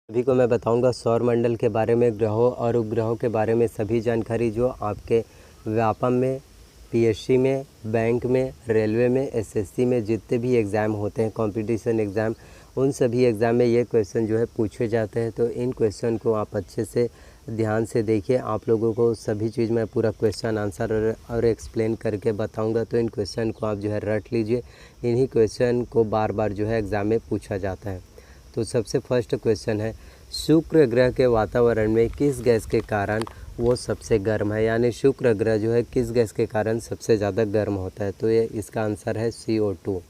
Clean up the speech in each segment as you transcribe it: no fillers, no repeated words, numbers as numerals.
अभी को मैं बताऊंगा सौर मंडल के बारे में, ग्रहों और उपग्रहों के बारे में सभी जानकारी जो आपके व्यापम में, पीएससी में, बैंक में, रेलवे में, एसएससी में जितने भी एग्ज़ाम होते हैं, कंपटीशन एग्ज़ाम, उन सभी एग्ज़ाम में ये क्वेश्चन जो है पूछे जाते हैं। तो इन क्वेश्चन को आप अच्छे से ध्यान से देखिए। आप लोगों को सभी चीज़ मैं पूरा क्वेश्चन आंसर और एक्सप्लेन करके बताऊंगा। तो इन क्वेश्चन को आप जो है रट लीजिए। इन्हीं क्वेश्चन को बार बार जो है एग्ज़ाम में पूछा जाता है। तो सबसे फर्स्ट क्वेश्चन है, शुक्र ग्रह के वातावरण में किस गैस के कारण वो सबसे गर्म है, यानी शुक्र ग्रह जो है किस गैस के कारण सबसे ज़्यादा गर्म होता है। तो ये इसका आंसर है CO2।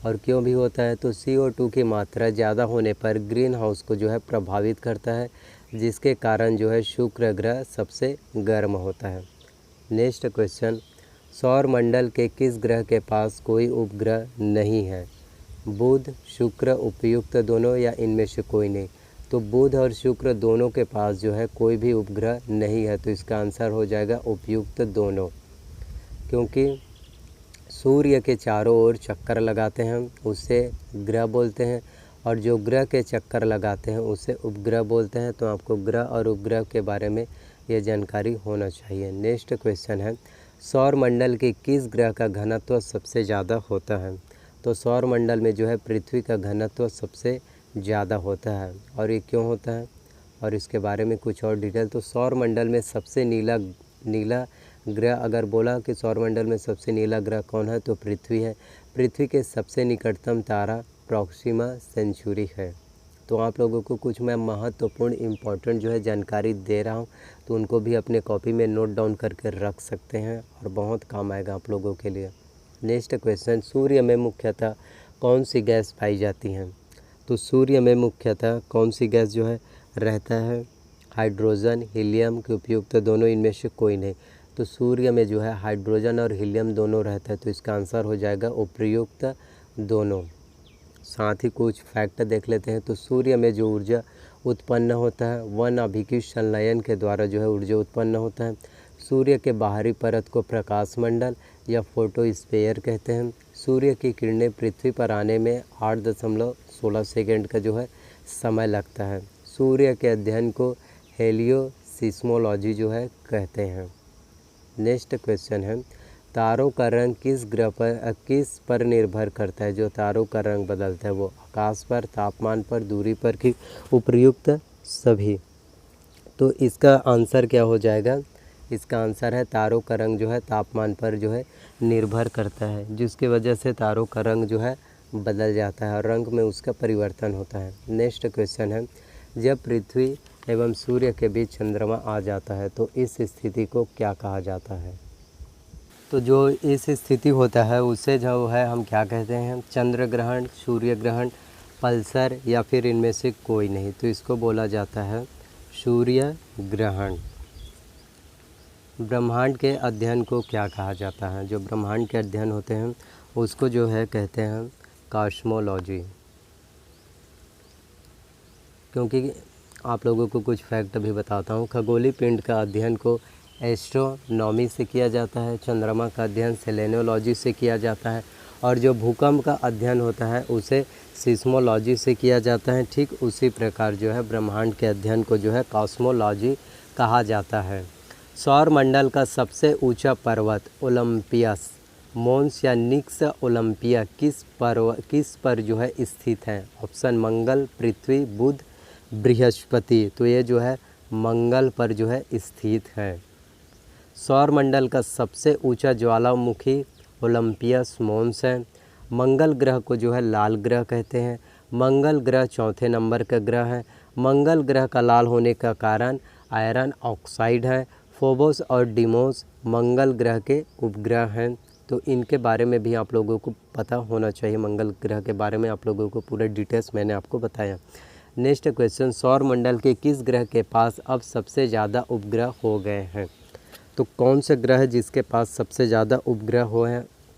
और क्यों भी होता है, तो CO2 की मात्रा ज़्यादा होने पर ग्रीन हाउस को जो है प्रभावित करता है, जिसके कारण जो है शुक्र ग्रह सबसे गर्म होता है। नेक्स्ट क्वेश्चन, सौर मंडल के किस ग्रह के पास कोई उपग्रह नहीं है? बुध, शुक्र, उपयुक्त दोनों या इनमें से कोई नहीं? तो बुध और शुक्र दोनों के पास जो है कोई भी उपग्रह नहीं है। तो इसका आंसर हो जाएगा उपयुक्त दोनों, क्योंकि सूर्य के चारों ओर चक्कर लगाते हैं उसे ग्रह बोलते हैं, और जो ग्रह के चक्कर लगाते हैं उसे उपग्रह बोलते हैं। तो आपको ग्रह और उपग्रह के बारे में ये जानकारी होना चाहिए। नेक्स्ट क्वेश्चन है, सौर मंडल के किस ग्रह का घनत्व सबसे ज़्यादा होता है? तो सौर मंडल में जो है पृथ्वी का घनत्व सबसे ज़्यादा होता है। और ये क्यों होता है और इसके बारे में कुछ और डिटेल। तो सौर मंडल में सबसे नीला ग्रह, अगर बोला कि सौर मंडल में सबसे नीला ग्रह कौन है, तो पृथ्वी है। पृथ्वी के सबसे निकटतम तारा प्रॉक्सिमा सेंचुरी है। तो आप लोगों को कुछ मैं महत्वपूर्ण इम्पोर्टेंट जो है जानकारी दे रहा हूँ, तो उनको भी अपने कॉपी में नोट डाउन करके रख सकते हैं और बहुत काम आएगा आप लोगों के लिए। नेक्स्ट क्वेश्चन, सूर्य में मुख्यतः कौन सी गैस पाई जाती है? तो सूर्य में मुख्यतः कौन सी गैस जो है रहता है? हाइड्रोजन, हीलियम के उपयुक्त दोनों, इनमें से कोई नहीं? तो सूर्य में जो है हाइड्रोजन और हीलियम दोनों रहता है। तो इसका आंसर हो जाएगा उपयुक्त दोनों। साथ ही कुछ फैक्ट देख लेते हैं। तो सूर्य में जो ऊर्जा उत्पन्न होता है वह नाभिकीय संलयन के द्वारा जो है ऊर्जा उत्पन्न होता है। सूर्य के बाहरी परत को प्रकाश मंडल या फोटोस्फीयर कहते हैं। सूर्य की किरणें पृथ्वी पर आने में 8.16 सेकेंड का जो है समय लगता है। सूर्य के अध्ययन को हेलियोसिस्मोलॉजी जो है कहते हैं। नेक्स्ट क्वेश्चन है, तारों का रंग किस पर निर्भर करता है? जो तारों का रंग बदलता है वो आकाश पर, तापमान पर, दूरी पर कि उपयुक्त सभी? तो इसका आंसर क्या हो जाएगा? इसका आंसर है तारों का रंग जो है तापमान पर जो है निर्भर करता है, जिसकी वजह से तारों का रंग जो है बदल जाता है और रंग में उसका परिवर्तन होता है। नेक्स्ट क्वेश्चन है, जब पृथ्वी एवं सूर्य के बीच चंद्रमा आ जाता है तो इस स्थिति को क्या कहा जाता है? तो जो इस स्थिति होता है उसे जो है हम क्या कहते हैं? चंद्र ग्रहण, सूर्य ग्रहण, पल्सर या फिर इनमें से कोई नहीं? तो इसको बोला जाता है सूर्य ग्रहण। ब्रह्मांड के अध्ययन को क्या कहा जाता है? जो ब्रह्मांड के अध्ययन होते हैं उसको जो है कहते हैं कॉस्मोलॉजी। क्योंकि आप लोगों को कुछ फैक्ट भी बताता हूँ। खगोलीय पिंड का अध्ययन को एस्ट्रोनॉमी से किया जाता है, चंद्रमा का अध्ययन सेलेनोलॉजी से किया जाता है, और जो भूकंप का अध्ययन होता है उसे सिस्मोलॉजी से किया जाता है। ठीक उसी प्रकार जो है ब्रह्मांड के अध्ययन को जो है कॉस्मोलॉजी कहा जाता है। सौर मंडल का सबसे ऊंचा पर्वत ओलंपियस मोन्स या निक्स ओलंपिया किस पर जो है स्थित है? ऑप्शन मंगल, पृथ्वी, बुध, बृहस्पति। तो ये जो है मंगल पर जो है स्थित है। सौर मंडल का सबसे ऊंचा ज्वालामुखी ओलंपियस मोन्स है। मंगल ग्रह को जो है लाल ग्रह कहते हैं। मंगल ग्रह चौथे नंबर का ग्रह है। मंगल ग्रह का लाल होने का कारण आयरन ऑक्साइड है। फोबोस और डिमोस मंगल ग्रह के उपग्रह हैं। तो इनके बारे में भी आप लोगों को पता होना चाहिए। मंगल ग्रह के बारे में आप लोगों को पूरा डिटेल्स मैंने आपको बताया। नेक्स्ट क्वेश्चन, सौर मंडल के किस ग्रह के पास अब सबसे ज़्यादा उपग्रह हो गए हैं? तो कौन से ग्रह है जिसके पास सबसे ज़्यादा उपग्रह हो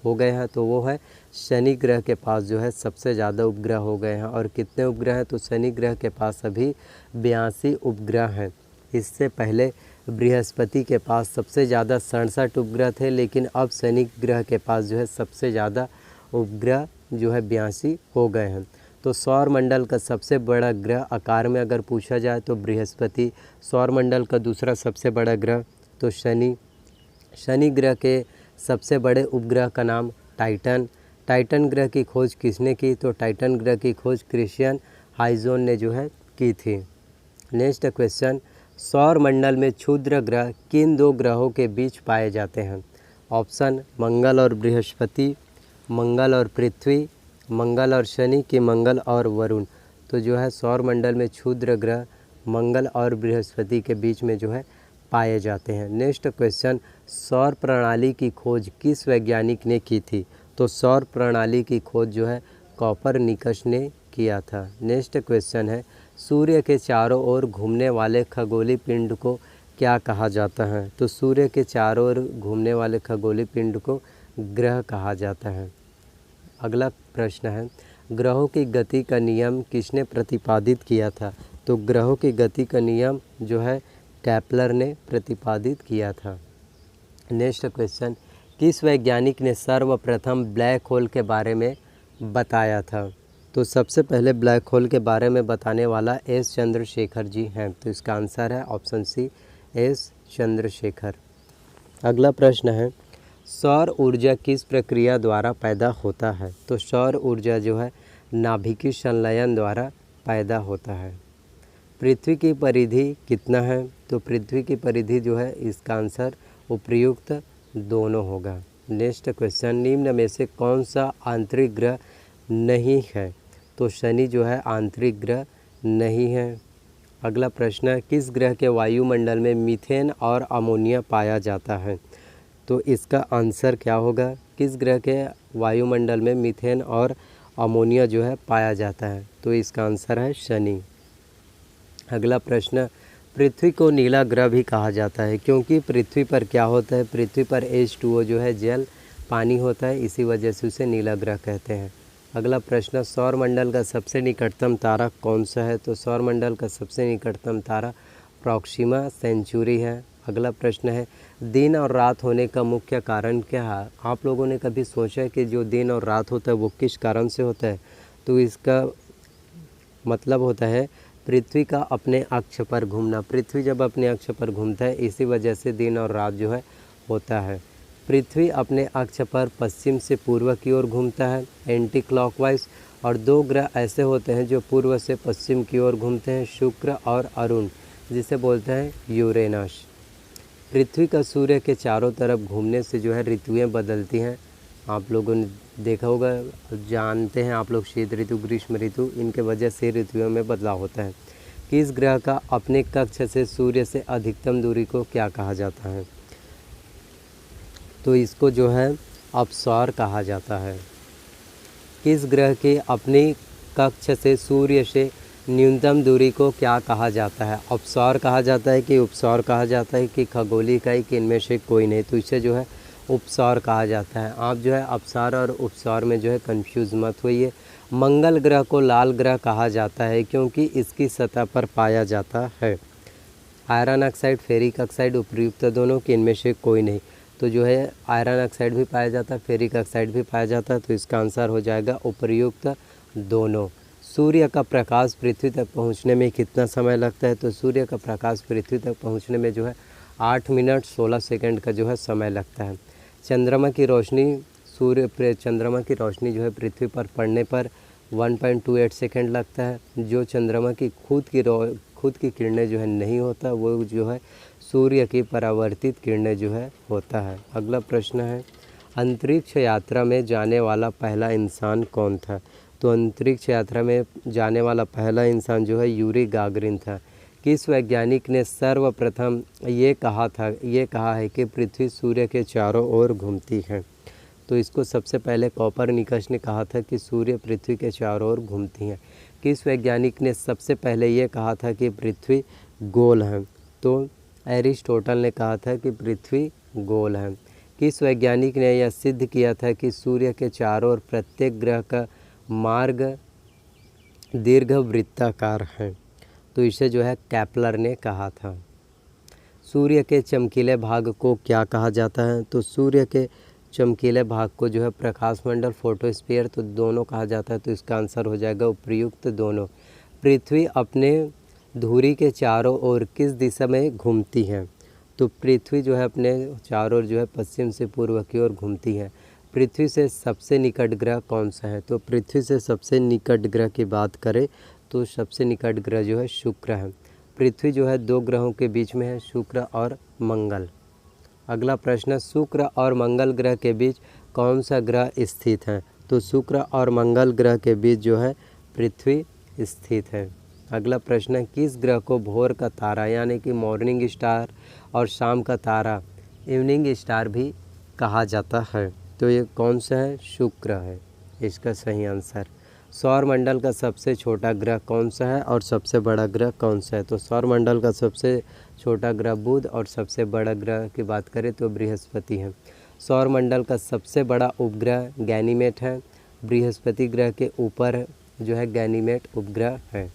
गए हैं? तो वो है शनि ग्रह के पास जो है सबसे ज़्यादा उपग्रह हो गए हैं। और कितने उपग्रह हैं? तो शनि ग्रह के पास अभी 82 उपग्रह हैं। इससे पहले बृहस्पति के पास सबसे ज़्यादा 67 उपग्रह थे, लेकिन अब शनि ग्रह के पास जो है सबसे ज़्यादा उपग्रह जो है 82 हो गए हैं। तो सौरमंडल का सबसे बड़ा ग्रह आकार में अगर पूछा जाए तो बृहस्पति। सौरमंडल का दूसरा सबसे बड़ा ग्रह तो शनि। शनि ग्रह के सबसे बड़े उपग्रह का नाम टाइटन। टाइटन ग्रह की खोज किसने की? तो टाइटन ग्रह की खोज क्रिश्चियन हाइजोन ने जो है की थी। नेक्स्ट क्वेश्चन, सौरमंडल में क्षुद्र ग्रह किन दो ग्रहों के बीच पाए जाते हैं? ऑप्शन मंगल और बृहस्पति, मंगल और पृथ्वी, मंगल और शनि कि मंगल और वरुण। तो जो है सौरमंडल में क्षुद्र ग्रह मंगल और बृहस्पति के बीच में जो है पाए जाते हैं। नेक्स्ट क्वेश्चन, सौर प्रणाली की खोज किस वैज्ञानिक ने की थी? तो सौर प्रणाली की खोज जो है कोपरनिकस ने किया था। नेक्स्ट क्वेश्चन है, सूर्य के चारों ओर घूमने वाले खगोलीय पिंड को क्या कहा जाता है? तो सूर्य के चारों ओर घूमने वाले खगोलीय पिंड को ग्रह कहा जाता है। अगला प्रश्न है, ग्रहों की गति का नियम किसने प्रतिपादित किया था? तो ग्रहों की गति का नियम जो है केपलर ने प्रतिपादित किया था। नेक्स्ट क्वेश्चन, किस वैज्ञानिक ने सर्वप्रथम ब्लैक होल के बारे में बताया था? तो सबसे पहले ब्लैक होल के बारे में बताने वाला एस चंद्रशेखर जी हैं। तो इसका आंसर है ऑप्शन सी, एस चंद्रशेखर। अगला प्रश्न है, सौर ऊर्जा किस प्रक्रिया द्वारा पैदा होता है? तो सौर ऊर्जा जो है नाभिकीय संलयन द्वारा पैदा होता है। पृथ्वी की परिधि कितना है? तो पृथ्वी की परिधि जो है इसका आंसर उपयुक्त दोनों होगा। नेक्स्ट क्वेश्चन, निम्न में से कौन सा आंतरिक ग्रह नहीं है? तो शनि जो है आंतरिक ग्रह नहीं है। अगला प्रश्न, किस ग्रह के वायुमंडल में मीथेन और अमोनिया पाया जाता है? तो इसका आंसर क्या होगा? किस ग्रह के वायुमंडल में मीथेन और अमोनिया जो है पाया जाता है? तो इसका आंसर है शनि। अगला प्रश्न, पृथ्वी को नीला ग्रह भी कहा जाता है क्योंकि पृथ्वी पर क्या होता है? पृथ्वी पर H2O जो है जल पानी होता है, इसी वजह से उसे नीला ग्रह कहते हैं। अगला प्रश्न, सौरमंडल का सबसे निकटतम तारा कौन सा है? तो सौरमंडल का सबसे निकटतम तारा प्रॉक्सिमा सेंचुरी है। अगला प्रश्न है, दिन और रात होने का मुख्य कारण क्या है? आप लोगों ने कभी सोचा है कि जो दिन और रात होता है वो किस कारण से होता है? तो इसका मतलब होता है पृथ्वी का अपने अक्ष पर घूमना। पृथ्वी जब अपने अक्ष पर घूमता है इसी वजह से दिन और रात जो है होता है। पृथ्वी अपने अक्ष पर पश्चिम से पूर्व की ओर घूमता है एंटी क्लॉकवाइज, और दो ग्रह ऐसे होते हैं जो पूर्व से पश्चिम की ओर घूमते हैं, शुक्र और अरुण, जिसे बोलते हैं यूरेनस। पृथ्वी का सूर्य के चारों तरफ घूमने से जो है ऋतुएं बदलती हैं। आप लोगों ने देखा होगा, जानते हैं आप लोग, शीत ऋतु, ग्रीष्म ऋतु, इनके वजह से ऋतुओं में बदलाव होता है। किस ग्रह का अपने कक्ष से सूर्य से अधिकतम दूरी को क्या कहा जाता है? तो इसको जो है अपसौर कहा जाता है। किस ग्रह के अपनी कक्ष से सूर्य से न्यूनतम दूरी को क्या कहा जाता है? अपसौर कहा जाता है कि उपसौर कहा जाता है कि खगोलीय इकाई कि इनमें से कोई नहीं? तो इसे जो है उपसौर कहा जाता है। आप जो है अपसौर और उपसौर में जो है कंफ्यूज मत होइए। मंगल ग्रह को लाल ग्रह कहा जाता है क्योंकि इसकी सतह पर पाया जाता है आयरन ऑक्साइड, फेरिक ऑक्साइड, उपयुक्त दोनों कि इनमें से कोई नहीं? तो जो है आयरन ऑक्साइड भी पाया जाता है, फेरिक ऑक्साइड भी पाया जाता है, तो इसका आंसर हो जाएगा उपयुक्त दोनों। सूर्य का प्रकाश पृथ्वी तक पहुंचने में कितना समय लगता है? तो सूर्य का प्रकाश पृथ्वी तक पहुंचने में जो है 8 मिनट 16 सेकंड का जो है समय लगता है। चंद्रमा की रोशनी चंद्रमा की रोशनी जो है पृथ्वी पर पड़ने पर 1.28 सेकंड लगता है। जो चंद्रमा की खुद की किरणें जो है नहीं होता, वो जो है सूर्य की परावर्तित किरणें जो है होता है। अगला प्रश्न है, अंतरिक्ष यात्रा में जाने वाला पहला इंसान कौन था? तो अंतरिक्ष यात्रा में जाने वाला पहला इंसान जो है यूरी गागरिन था। किस वैज्ञानिक ने सर्वप्रथम ये कहा है कि पृथ्वी सूर्य के चारों ओर घूमती है? तो इसको सबसे पहले कोपरनिकस ने कहा था कि सूर्य पृथ्वी के चारों ओर घूमती है। किस वैज्ञानिक ने सबसे पहले ये कहा था कि पृथ्वी गोल है? तो एरिस्टोटल ने कहा था कि पृथ्वी गोल है। किस वैज्ञानिक ने यह सिद्ध किया था कि सूर्य के चारों ओर प्रत्येक ग्रह का मार्ग दीर्घवृत्ताकार है? तो इसे जो है केपलर ने कहा था। सूर्य के चमकीले भाग को क्या कहा जाता है? तो सूर्य के चमकीले भाग को जो है प्रकाश मंडल, फोटोस्फीयर, तो दोनों कहा जाता है। तो इसका आंसर हो जाएगा उपयुक्त दोनों। पृथ्वी अपने धुरी के चारों ओर किस दिशा में घूमती है? तो पृथ्वी जो है अपने चारों ओर जो है पश्चिम से पूर्व की ओर घूमती है। पृथ्वी से सबसे निकट ग्रह कौन सा है? तो पृथ्वी से सबसे निकट ग्रह की बात करें तो सबसे निकट ग्रह जो है शुक्र है। पृथ्वी जो है 2 ग्रहों के बीच में है, शुक्र और मंगल। अगला प्रश्न, शुक्र और मंगल ग्रह के बीच कौन सा ग्रह स्थित है? तो शुक्र और मंगल ग्रह के बीच जो है पृथ्वी स्थित है। अगला प्रश्न, किस ग्रह को भोर का तारा यानी कि मॉर्निंग स्टार और शाम का तारा इवनिंग स्टार भी कहा जाता है? तो ये कौन सा है? शुक्र है इसका सही आंसर। सौर मंडल का सबसे छोटा ग्रह कौन सा है और सबसे बड़ा ग्रह कौन सा है? तो सौर मंडल का सबसे छोटा ग्रह बुध और सबसे बड़ा ग्रह की बात करें तो बृहस्पति है। सौर मंडल का सबसे बड़ा उपग्रह गैनीमेड है। बृहस्पति ग्रह के ऊपर जो है गैनीमेड उपग्रह है।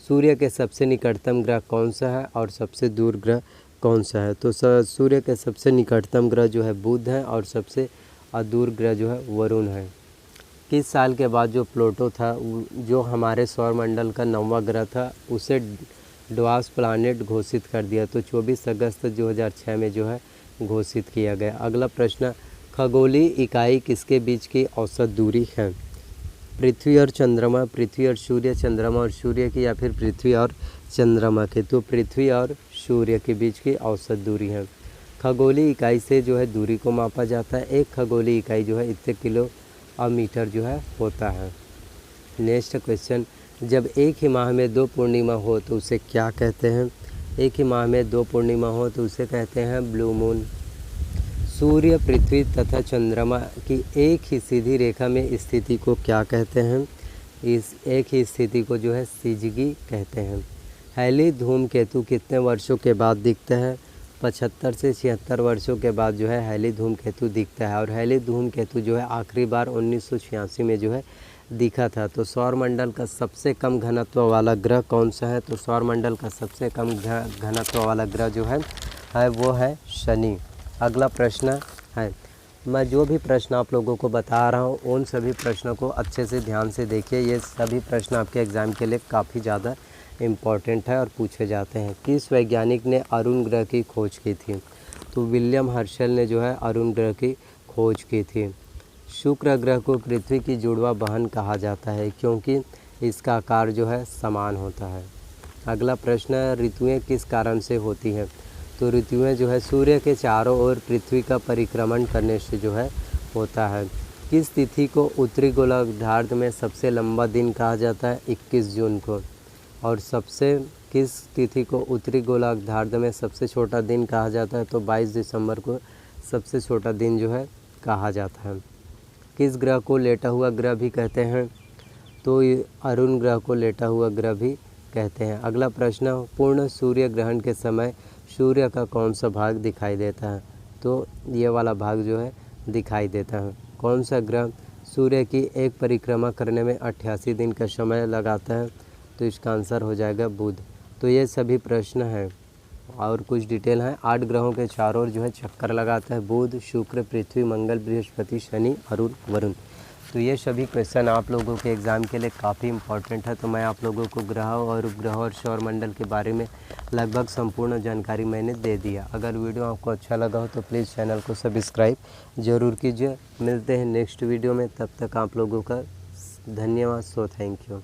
सूर्य के सबसे निकटतम ग्रह कौन सा है और सबसे दूर ग्रह कौन सा है? तो सूर्य के सबसे निकटतम ग्रह जो है बुध है और सबसे दूर ग्रह जो है वरुण है। किस साल के बाद जो प्लूटो था जो हमारे सौरमंडल का 9वां ग्रह था उसे ड्वार्फ प्लैनेट घोषित कर दिया? तो 24 अगस्त 2006 में जो है घोषित किया गया। अगला प्रश्न, खगोलीय इकाई किसके बीच की औसत दूरी है? पृथ्वी और चंद्रमा, पृथ्वी और सूर्य, चंद्रमा और सूर्य की, या फिर पृथ्वी और चंद्रमा की? तो पृथ्वी और सूर्य के बीच की औसत दूरी है। खगोलीय इकाई से जो है दूरी को मापा जाता है। एक खगोलीय इकाई जो है इतने किलोमीटर जो है होता है। नेक्स्ट क्वेश्चन, जब एक ही माह में 2 पूर्णिमा हो तो उसे क्या कहते हैं? एक ही माह में 2 पूर्णिमा हो तो उसे कहते हैं ब्लू मून। सूर्य, पृथ्वी तथा चंद्रमा की एक ही सीधी रेखा में स्थिति को क्या कहते हैं? इस एक ही स्थिति को जो है सिजगी कहते हैं। हैली धूमकेतु कितने वर्षों के बाद दिखता है? 75 से 76 वर्षों के बाद जो है हैली धूमकेतु दिखता है। और हैली धूमकेतु जो है आखिरी बार 1986 में जो है दिखा था। तो सौरमंडल का सबसे कम घनत्व वाला ग्रह कौन सा है? तो सौरमंडल का सबसे कम घनत्व वाला ग्रह जो है वो है शनि। अगला प्रश्न है, मैं जो भी प्रश्न आप लोगों को बता रहा हूँ उन सभी प्रश्नों को अच्छे से ध्यान से देखिए। ये सभी प्रश्न आपके एग्ज़ाम के लिए काफ़ी ज़्यादा इम्पॉर्टेंट है और पूछे जाते हैं। किस वैज्ञानिक ने अरुण ग्रह की खोज की थी? तो विलियम हर्शल ने जो है अरुण ग्रह की खोज की थी। शुक्र ग्रह को पृथ्वी की जुड़वा बहन कहा जाता है क्योंकि इसका आकार जो है समान होता है। अगला प्रश्न, ऋतुएं किस कारण से होती हैं? तो ऋतुएं जो है सूर्य के चारों ओर पृथ्वी का परिक्रमण करने से जो है होता है। किस तिथि को उत्तरी गोलार्ध में सबसे लंबा दिन कहा जाता है? 21 जून को। और किस तिथि को उत्तरी गोलार्ध में सबसे छोटा दिन कहा जाता है? तो 22 दिसंबर को सबसे छोटा दिन जो है कहा जाता है। किस ग्रह को लेटा हुआ ग्रह भी कहते हैं? तो अरुण ग्रह को लेटा हुआ ग्रह भी कहते हैं। अगला प्रश्न, पूर्ण सूर्य ग्रहण के समय सूर्य का कौन सा भाग दिखाई देता है? तो ये वाला भाग जो है दिखाई देता है। कौन सा ग्रह सूर्य की एक परिक्रमा करने में 88 दिन का समय लगाता है? तो इसका आंसर हो जाएगा बुध। तो ये सभी प्रश्न हैं और कुछ डिटेल हैं। 8 ग्रहों के चारों ओर जो है चक्कर लगाता है बुध, शुक्र, पृथ्वी, मंगल, बृहस्पति, शनि, अरुण, वरुण। तो ये सभी क्वेश्चन आप लोगों के एग्ज़ाम के लिए काफ़ी इंपॉर्टेंट है। तो मैं आप लोगों को ग्रहों और उपग्रहों और सौरमंडल के बारे में लगभग संपूर्ण जानकारी मैंने दे दिया। अगर वीडियो आपको अच्छा लगा हो तो प्लीज़ चैनल को सब्सक्राइब ज़रूर कीजिए। मिलते हैं नेक्स्ट वीडियो में, तब तक आप लोगों का धन्यवाद। Thank you.